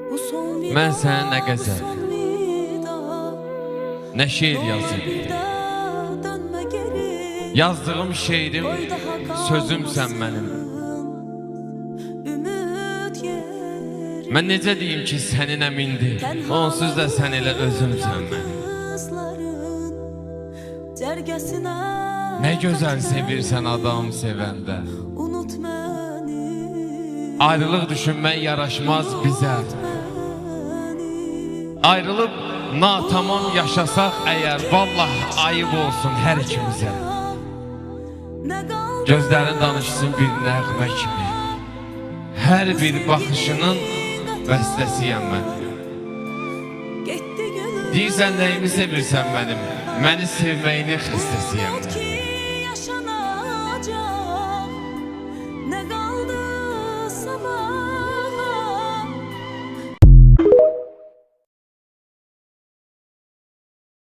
Mən sənə nə qəzəl, nə şeir yazım. Yazdığım şeirim, sözümsən mənim. Mən necə deyim ki, sənin əmindir, onsuz da sən elə özümsən mənim. Nə gözəl sevirsən adam sevəndə. Ayrılıq düşünmək yaraşmaz bizə. Ayrılıb natamam yaşasaq əgər, vallah ayıb olsun hər ikimizə. Gözlərin danışsın bir nəğmə kimi. Hər bir baxışının bəstəsiyəm mən. Deyirsən nəyimi sevirsən mənim, məni sevməyini xəstəsiyəm mən.